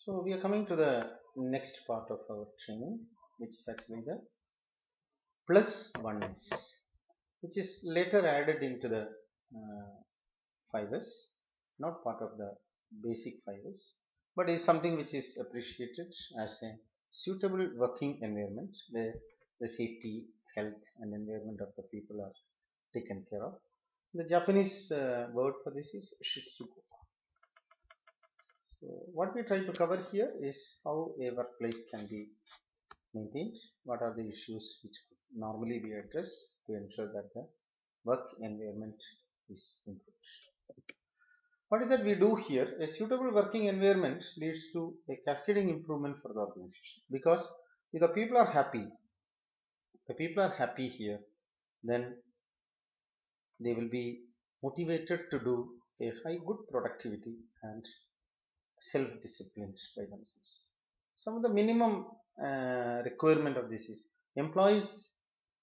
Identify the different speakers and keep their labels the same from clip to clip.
Speaker 1: So we are coming to the next part of our training, which is actually the plus oneness, which is later added into the fibers, not part of the basic fibers, but is something which is appreciated as a suitable working environment where the safety, health, and environment of the people are taken care of. The Japanese word for this is Shittsukoku. So what we try to cover here is how a workplace can be maintained, what are the issues which could normally be addressed to ensure that the work environment is improved. What is that we do here? A suitable working environment leads to a cascading improvement for the organization, because if the people are happy here, then they will be motivated to do a high good productivity and self-disciplined by themselves. Some of the minimum requirement of this is employees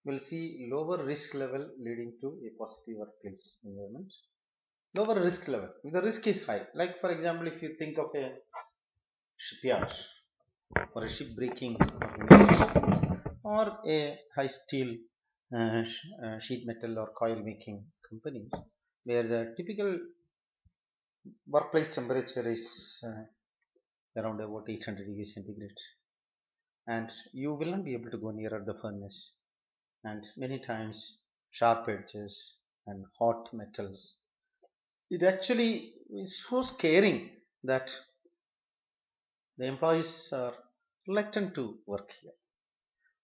Speaker 1: will see lower risk level leading to a positive workplace environment. Lower risk level. If the risk is high, like for example, if you think of a shipyard or a shipbreaking organization or a high steel sheet metal or coil making companies, where the typical workplace temperature is around about 800 degrees centigrade, and you will not be able to go nearer the furnace, and many times sharp edges and hot metals, it actually is so scaring that the employees are reluctant to work here.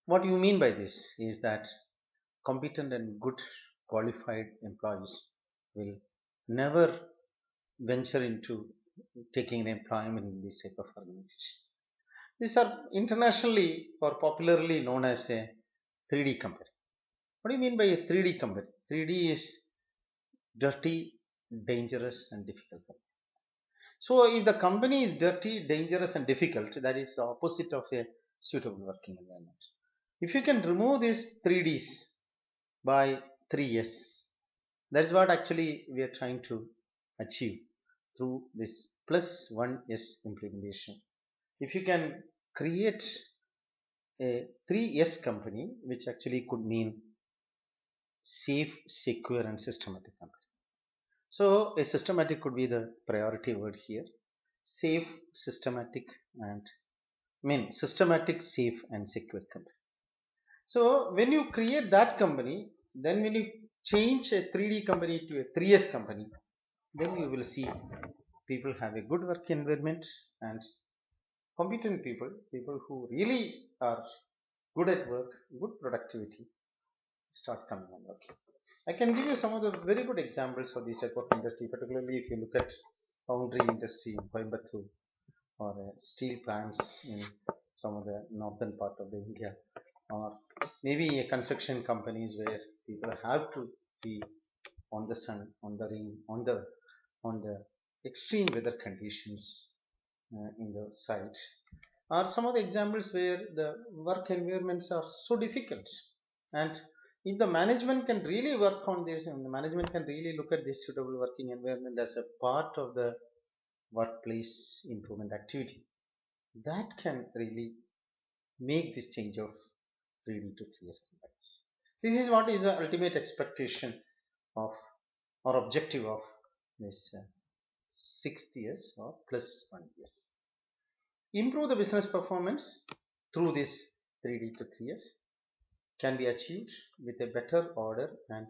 Speaker 1: What you mean by this is that competent and good qualified employees will never venture into taking an employment in this type of organization. These are internationally or popularly known as a 3D company. What do you mean by a 3D company? 3D is dirty, dangerous, and difficult. So, if the company is dirty, dangerous, and difficult, that is the opposite of a suitable working environment. If you can remove these 3Ds by 3S, that is what actually we are trying to achieve through this plus 1S implementation. If you can create a 3S company, which actually could mean safe, secure, and systematic company. So a systematic could be the priority word here. Safe, systematic, and systematic, safe, and secure company. So when you create that company, then when you change a 3D company to a 3S company, then you will see people have a good work environment and competent people, people who really are good at work, good productivity, start coming and working. I can give you some of the very good examples for this type of industry, particularly if you look at foundry industry in Coimbatore or steel plants in some of the northern part of the India, or maybe a construction companies where people have to be on the sun, on the rain, on the extreme weather conditions in the site, are some of the examples where the work environments are so difficult. And if the management can really work on this, and the management can really look at this suitable working environment as a part of the workplace improvement activity, that can really make this change of 3D to 3S companies. This is what is the ultimate expectation of or objective of this sixth years or plus 1 years. Improve the business performance through this 3D to 3S can be achieved with a better order and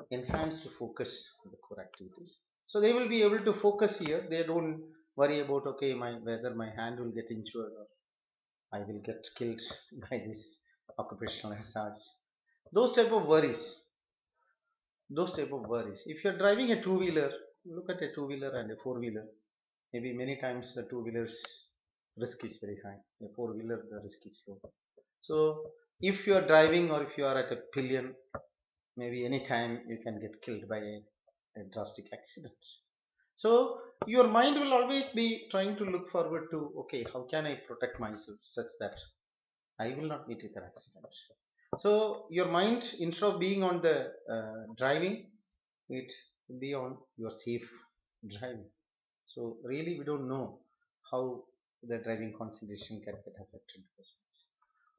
Speaker 1: enhanced focus on the core activities. So they will be able to focus here. They don't worry about, okay, whether my hand will get injured or I will get killed by these occupational hazards. Those type of worries. Those type of worries. If you're driving a two-wheeler, look at a two-wheeler and a four-wheeler. Maybe many times the two-wheeler's risk is very high. A four-wheeler, the risk is low. So if you are driving or if you are at a pillion, maybe any time you can get killed by a drastic accident. So your mind will always be trying to look forward to, okay, how can I protect myself such that I will not meet with an accident. So your mind, instead of being on the driving, it will be on your safe driving. So really we don't know how the driving concentration can get affected.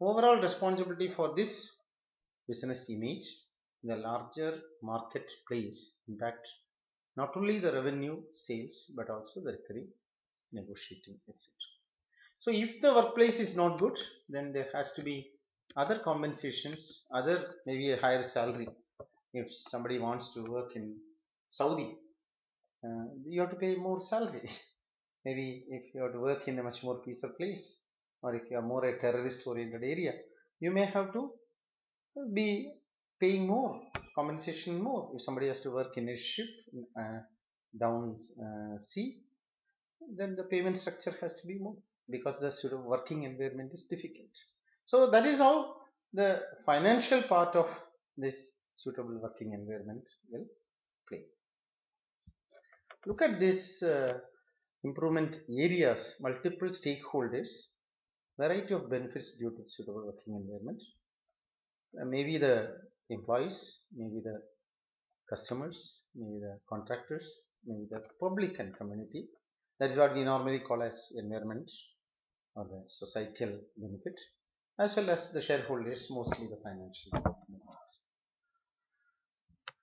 Speaker 1: Overall responsibility for this business image in the larger marketplace impact not only the revenue sales but also the recurring negotiating, etc. So if the workplace is not good, then there has to be other compensations, other maybe a higher salary. If somebody wants to work in Saudi, you have to pay more salary. Maybe if you have to work in a much more peaceful place, or if you are more a terrorist oriented area, you may have to be paying more compensation more. If somebody has to work in a ship down sea, then the payment structure has to be more because the sort of working environment is difficult. So that is how the financial part of this suitable working environment will play. Look at this improvement areas, multiple stakeholders, variety of benefits due to suitable working environment. Maybe the employees, maybe the customers, maybe the contractors, maybe the public and community. That is what we normally call as environment or the societal benefit, as well as the shareholders, mostly the financial.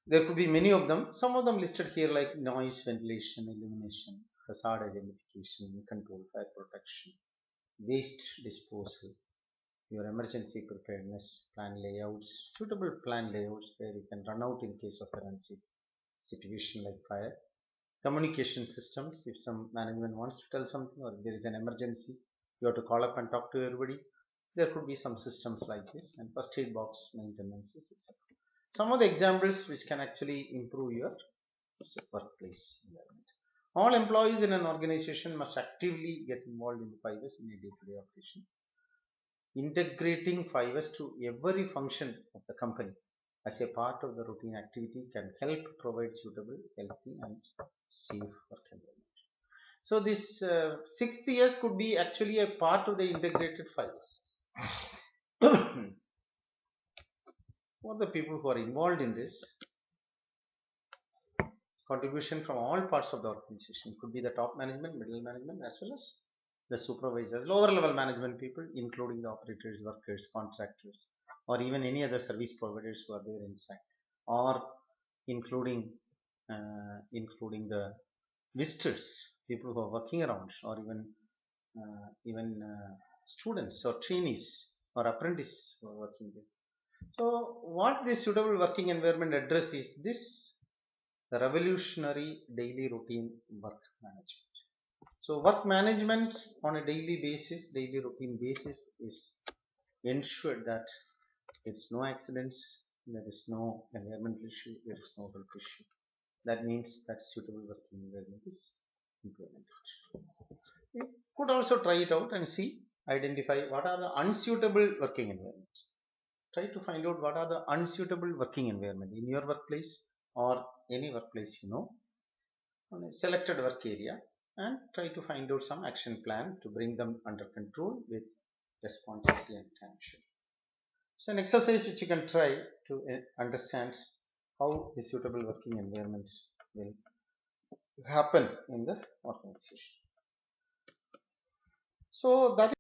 Speaker 1: There could be many of them. Some of them listed here like noise, ventilation, illumination, hazard identification, control, fire protection, waste disposal, your emergency preparedness, plan layouts, suitable plan layouts where you can run out in case of an unsafe situation like fire, communication systems, if some management wants to tell something or if there is an emergency, you have to call up and talk to everybody. There could be some systems like this, and first aid box maintenances, etc. Some of the examples which can actually improve your workplace environment. All employees in an organization must actively get involved in the 5S in a day-to-day operation. Integrating 5S to every function of the company as a part of the routine activity can help provide suitable, healthy and safe work environment. So this 6th years could be actually a part of the integrated 5S. For the people who are involved in this, contribution from all parts of the organization could be the top management, middle management, as well as the supervisors, lower level management people, including the operators, workers, contractors, or even any other service providers who are there inside, or including the visitors, people who are working around, or even students or trainees or apprentices who are working there. So what this suitable working environment address is this: the revolutionary daily routine work management. So work management on a daily basis, daily routine basis, is ensured that there is no accidents, there is no environmental issue, there is no health issue. That means that suitable working environment is implemented. You could also try it out and see, identify what are the unsuitable working environments. Try to find out what are the unsuitable working environment in your workplace or any workplace you know, on a selected work area, and try to find out some action plan to bring them under control with responsibility and attention. It's an exercise which you can try to understand how the suitable working environment will happen in the organization. So that